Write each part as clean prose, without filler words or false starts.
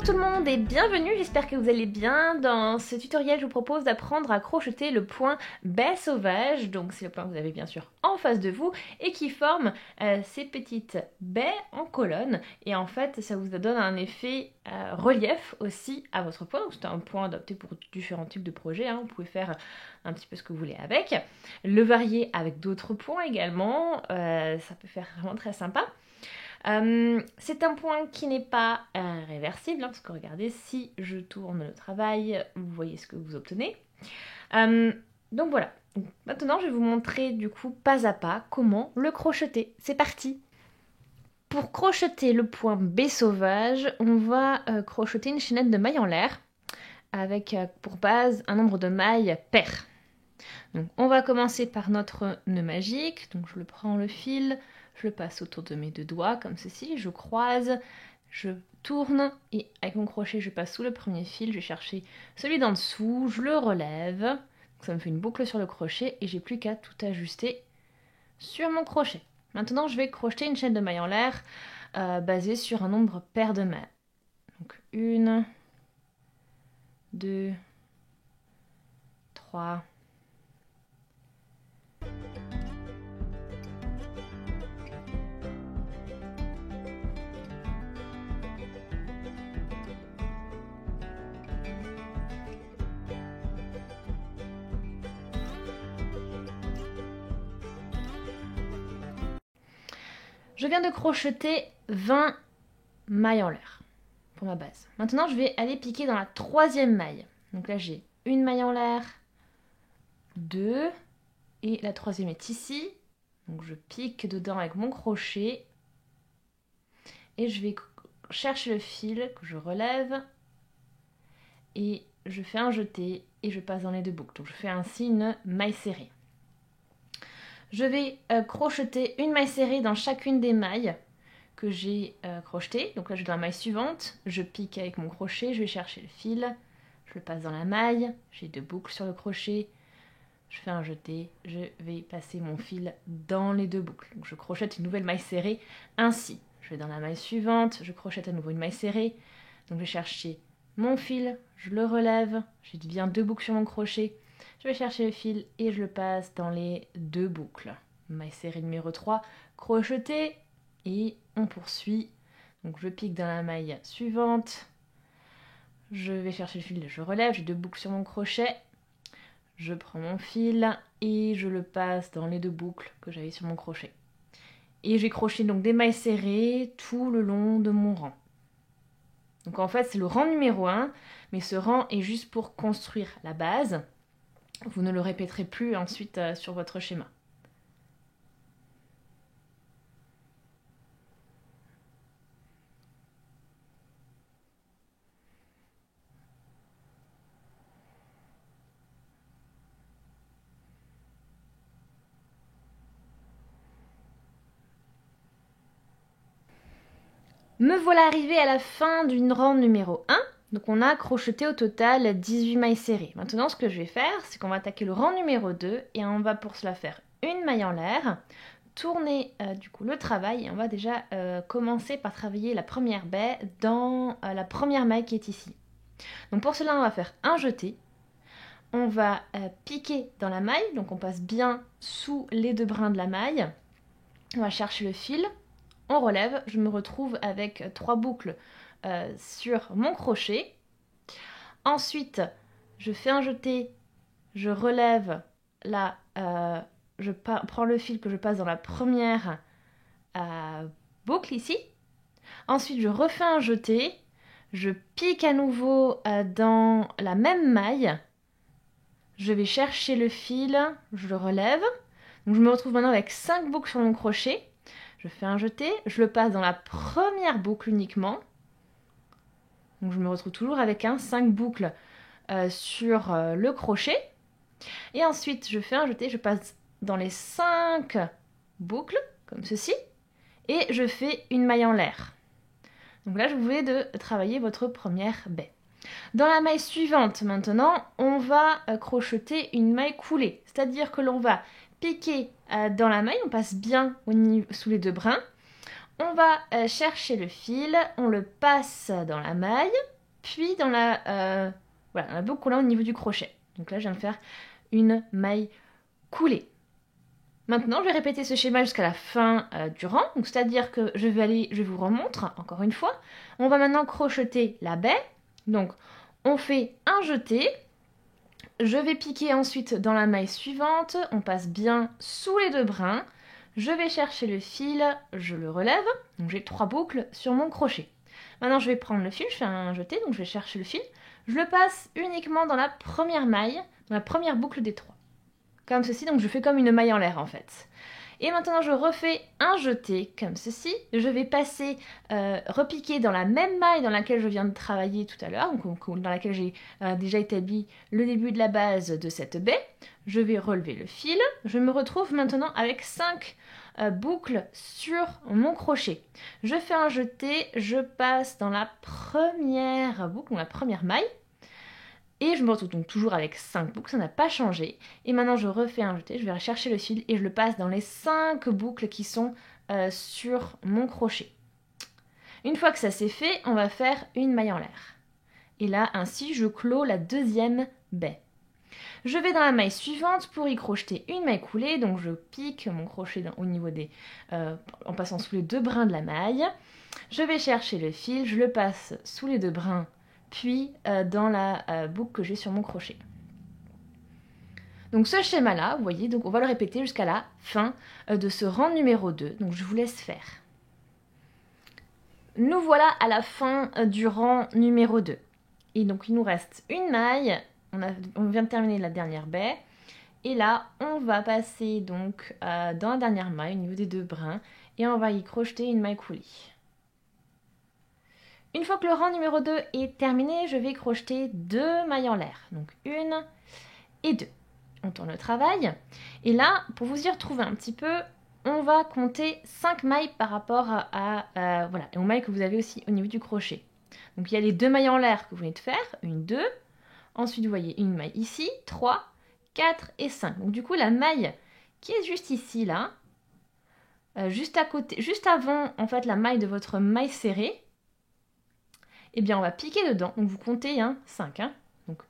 Bonjour tout le monde et bienvenue, j'espère que vous allez bien. Dans ce tutoriel, je vous propose d'apprendre à crocheter le point baie sauvage. Donc c'est le point que vous avez bien sûr en face de vous et qui forme ces petites baies en colonne. Et en fait, ça vous donne un effet relief aussi à votre point. Donc c'est un point adapté pour différents types de projets, hein. Vous pouvez faire un petit peu ce que vous voulez avec. Le varier avec d'autres points également, ça peut faire vraiment très sympa. C'est un point qui n'est pas réversible, hein, parce que regardez, si je tourne le travail, vous voyez ce que vous obtenez. Donc voilà, maintenant je vais vous montrer du coup pas à pas comment le crocheter. C'est parti! Pour crocheter le point baie sauvage, on va crocheter une chaînette de mailles en l'air avec pour base un nombre de mailles pair. Donc on va commencer par notre nœud magique, donc je prends le fil, je le passe autour de mes deux doigts comme ceci, je croise, je tourne et avec mon crochet je passe sous le premier fil, je vais chercher celui d'en dessous, je le relève, donc ça me fait une boucle sur le crochet et j'ai plus qu'à tout ajuster sur mon crochet. Maintenant je vais crocheter une chaîne de mailles en l'air basée sur un nombre pair de mailles. Donc 1, 2, 3, je viens de crocheter 20 mailles en l'air pour ma base. Maintenant, je vais aller piquer dans la troisième maille. Donc là, j'ai une maille en l'air, 2, et la troisième est ici. Donc je pique dedans avec mon crochet et je vais chercher le fil que je relève et je fais un jeté et je passe dans les deux boucles. Donc je fais ainsi une maille serrée. Je vais crocheter une maille serrée dans chacune des mailles que j'ai crochetées. Donc là, je vais dans la maille suivante, je pique avec mon crochet, je vais chercher le fil, je le passe dans la maille, j'ai deux boucles sur le crochet, je fais un jeté, je vais passer mon fil dans les deux boucles. Donc je crochète une nouvelle maille serrée ainsi. Je vais dans la maille suivante, je crochète à nouveau une maille serrée, donc je vais chercher mon fil, je le relève, j'ai bien deux boucles sur mon crochet. Je vais chercher le fil et je le passe dans les deux boucles. Maille serrée numéro 3, crocheté et on poursuit. Donc je pique dans la maille suivante. Je vais chercher le fil, je relève, j'ai deux boucles sur mon crochet. Je prends mon fil et je le passe dans les deux boucles que j'avais sur mon crochet. Et j'ai crocheté donc des mailles serrées tout le long de mon rang. Donc en fait c'est le rang numéro 1, mais ce rang est juste pour construire la base. Vous ne le répéterez plus ensuite sur votre schéma. Me voilà arrivée à la fin d'une rang numéro 1. Donc on a crocheté au total 18 mailles serrées. Maintenant ce que je vais faire, c'est qu'on va attaquer le rang numéro 2 et on va pour cela faire une maille en l'air, tourner du coup le travail et on va déjà commencer par travailler la première baie dans la première maille qui est ici. Donc pour cela on va faire un jeté, on va piquer dans la maille, donc on passe bien sous les deux brins de la maille, on va chercher le fil, on relève, je me retrouve avec 3 boucles sur mon crochet. Ensuite, je fais un jeté, je relève là, je prends le fil que je passe dans la première boucle ici. Ensuite, je refais un jeté, je pique à nouveau dans la même maille. Je vais chercher le fil, je le relève. Donc je me retrouve maintenant avec 5 boucles sur mon crochet. Je fais un jeté, je le passe dans la première boucle uniquement. Donc je me retrouve toujours avec 5 boucles sur le crochet. Et ensuite, je fais un jeté, je passe dans les 5 boucles, comme ceci. Et je fais une maille en l'air. Donc là, je vous vais de travailler votre première baie. Dans la maille suivante, maintenant, on va crocheter une maille coulée. C'est-à-dire que l'on va piquer dans la maille, on passe bien sous les deux brins. On va chercher le fil, on le passe dans la maille, puis dans la, voilà, dans la boucle qu'on a au niveau du crochet. Donc là, je viens de faire une maille coulée. Maintenant, je vais répéter ce schéma jusqu'à la fin du rang. Donc, c'est-à-dire que je vous remontre encore une fois. On va maintenant crocheter la baie. Donc, on fait un jeté. Je vais piquer ensuite dans la maille suivante. On passe bien sous les 2 brins. Je vais chercher le fil, je le relève. Donc, j'ai 3 boucles sur mon crochet. Maintenant, je vais prendre le fil, je fais un jeté, donc je vais chercher le fil. Je le passe uniquement dans la première maille, dans la première boucle des 3. Comme ceci, donc je fais comme une maille en l'air en fait. Et maintenant je refais un jeté comme ceci. Je vais passer, repiquer dans la même maille dans laquelle je viens de travailler tout à l'heure, dans laquelle j'ai déjà établi le début de la base de cette baie. Je vais relever le fil. Je me retrouve maintenant avec 5 boucles sur mon crochet. Je fais un jeté, je passe dans la première boucle, dans la première maille. Et je me retrouve donc toujours avec 5 boucles, ça n'a pas changé. Et maintenant je refais un jeté, je vais chercher le fil et je le passe dans les 5 boucles qui sont sur mon crochet. Une fois que ça c'est fait, on va faire une maille en l'air. Et là, ainsi, je clôt la deuxième baie. Je vais dans la maille suivante pour y crocheter une maille coulée, donc je pique mon crochet au niveau des... en passant sous les 2 brins de la maille. Je vais chercher le fil, je le passe sous les 2 brins, puis dans la boucle que j'ai sur mon crochet. Donc ce schéma-là, vous voyez, donc on va le répéter jusqu'à la fin de ce rang numéro 2. Donc je vous laisse faire. Nous voilà à la fin du rang numéro 2. Et donc il nous reste une maille, on vient de terminer la dernière baie. Et là, on va passer donc dans la dernière maille, au niveau des 2 brins, et on va y crocheter une maille coulée. Une fois que le rang numéro 2 est terminé, je vais crocheter 2 mailles en l'air. Donc 1 et 2. On tourne le travail. Et là, pour vous y retrouver un petit peu, on va compter 5 mailles par rapport voilà, aux mailles que vous avez aussi au niveau du crochet. Donc il y a les 2 mailles en l'air que vous venez de faire, 1, 2. Ensuite, vous voyez une maille ici, 3, 4 et 5. Donc du coup, la maille qui est juste ici, là, juste à côté, juste avant en fait la maille de votre maille serrée, eh bien on va piquer dedans, donc vous comptez 5. Donc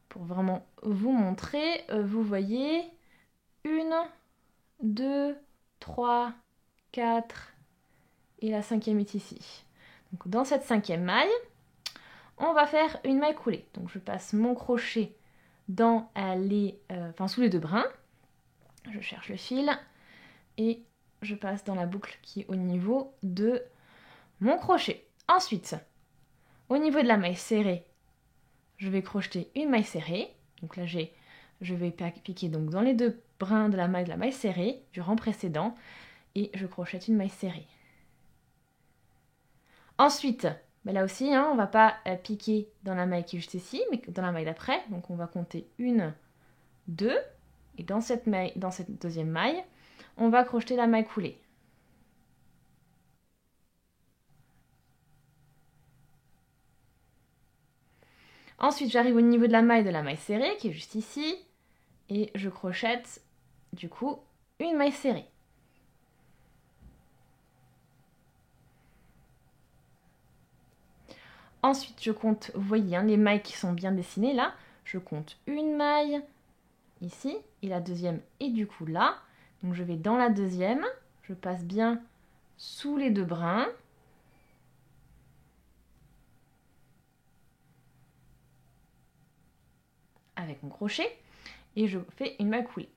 pour vraiment vous montrer, vous voyez 1, 2, 3, 4 et la 5e est ici. Donc dans cette 5e maille, on va faire une maille coulée. Donc je passe mon crochet dans sous les 2 brins, je cherche le fil et je passe dans la boucle qui est au niveau de mon crochet. Ensuite, au niveau de la maille serrée, je vais crocheter une maille serrée. Donc là, je vais piquer donc dans les 2 brins de la maille serrée du rang précédent et je crochette une maille serrée. Ensuite, là aussi, on ne va pas piquer dans la maille qui est juste ici, mais dans la maille d'après. Donc on va compter 1, 2 et dans cette deuxième maille, on va crocheter la maille coulée. Ensuite, j'arrive au niveau de la maille serrée, qui est juste ici, et je crochette, du coup, une maille serrée. Ensuite, je compte, vous voyez, les mailles qui sont bien dessinées, là, je compte une maille, ici, et la deuxième est du coup là. Donc je vais dans la deuxième, je passe bien sous les 2 brins. Avec mon crochet et je fais une maille coulée.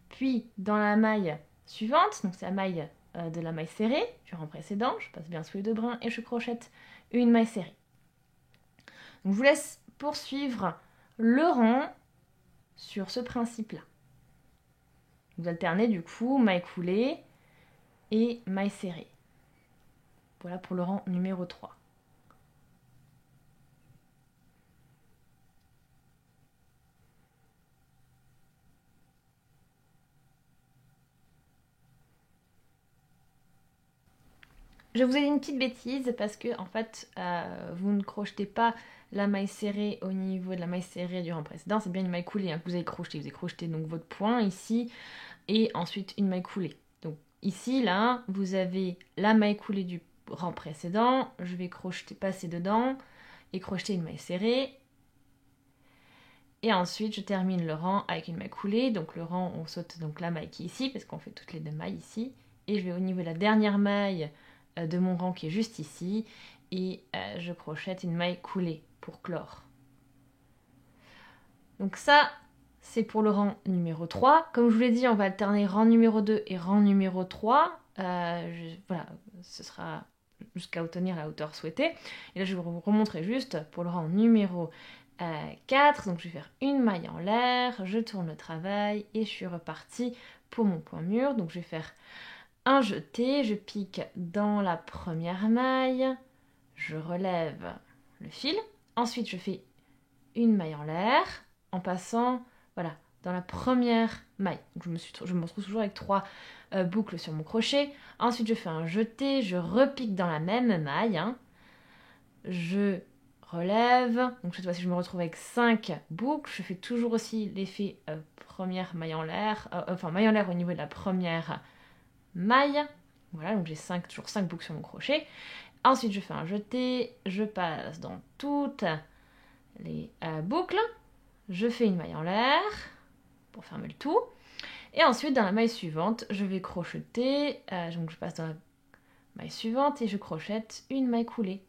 Puis dans la maille suivante, donc c'est la maille de la maille serrée du rang précédent, je passe bien sous les 2 brins et je crochette une maille serrée. Donc je vous laisse poursuivre le rang sur ce principe-là. Vous alternez du coup maille coulée et maille serrée. Voilà pour le rang numéro 3. Je vous ai dit une petite bêtise parce que en fait vous ne crochetez pas la maille serrée au niveau de la maille serrée du rang précédent, c'est bien une maille coulée que vous avez crocheté. Vous avez crocheté donc votre point ici et ensuite une maille coulée. Donc ici, là, vous avez la maille coulée du rang précédent. Je vais crocheter, passer dedans et crocheter une maille serrée. Et ensuite, je termine le rang avec une maille coulée. Donc le rang, on saute donc la maille qui est ici, parce qu'on fait toutes les deux mailles ici. Et je vais au niveau de la dernière maille de mon rang qui est juste ici. Et je crochette une maille coulée pour clore. Donc ça, c'est pour le rang numéro 3. Comme je vous l'ai dit, on va alterner rang numéro 2 et rang numéro 3. Voilà, ce sera jusqu'à obtenir la hauteur souhaitée. Et là, je vais vous remontrer juste pour le rang numéro 4. Donc, je vais faire une maille en l'air, je tourne le travail et je suis repartie pour mon point mûr. Donc, je vais faire un jeté, je pique dans la première maille, je relève le fil. Ensuite, je fais une maille en l'air en passant, voilà, dans la première maille. Donc, je me retrouve toujours avec 3 boucles sur mon crochet. Ensuite, je fais un jeté, je repique dans la même maille. Je relève. Donc, cette fois-ci, je me retrouve avec 5 boucles. Je fais toujours aussi l'effet première maille en l'air, maille en l'air au niveau de la première maille. Voilà, donc j'ai toujours 5 boucles sur mon crochet. Ensuite, je fais un jeté, je passe dans toutes les boucles. Je fais une maille en l'air pour fermer le tout. Et ensuite, dans la maille suivante, je vais crocheter. Donc, je passe dans la maille suivante et je crochette une maille coulée.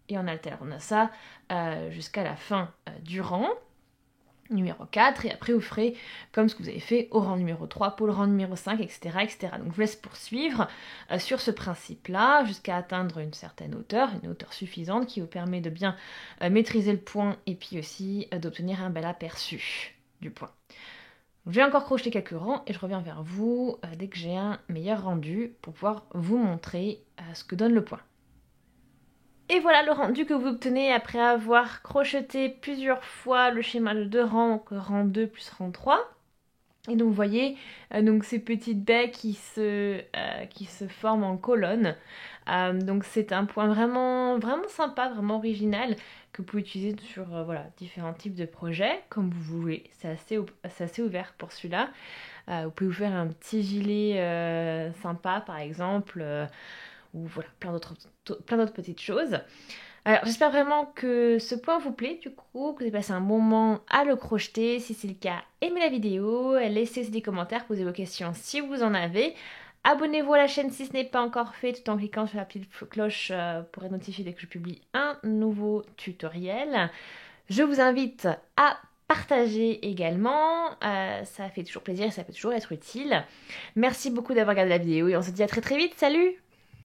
Et on alterne ça jusqu'à la fin du rang numéro 4. Et après, vous ferez comme ce que vous avez fait au rang numéro 3, pour le rang numéro 5, etc. etc. Donc, je vous laisse poursuivre sur ce principe-là jusqu'à atteindre une certaine hauteur, une hauteur suffisante qui vous permet de bien maîtriser le point et puis aussi d'obtenir un bel aperçu du point. Donc, je vais encore crocheter quelques rangs et je reviens vers vous dès que j'ai un meilleur rendu pour pouvoir vous montrer ce que donne le point. Et voilà le rendu que vous obtenez après avoir crocheté plusieurs fois le schéma de 2 rangs, donc rang 2 plus rang 3. Et donc vous voyez donc ces petites baies qui se forment en colonne. Donc c'est un point vraiment, vraiment sympa, vraiment original que vous pouvez utiliser sur voilà, différents types de projets comme vous voulez. C'est assez ouvert pour celui-là. Vous pouvez vous faire un petit gilet sympa par exemple. Ou voilà, plein d'autres petites choses. Alors, j'espère vraiment que ce point vous plaît, du coup, que vous avez passé un bon moment à le crocheter. Si c'est le cas, aimez la vidéo, laissez des commentaires, posez vos questions si vous en avez. Abonnez-vous à la chaîne si ce n'est pas encore fait, tout en cliquant sur la petite cloche pour être notifié dès que je publie un nouveau tutoriel. Je vous invite à partager également, ça fait toujours plaisir et ça peut toujours être utile. Merci beaucoup d'avoir regardé la vidéo et on se dit à très très vite, salut!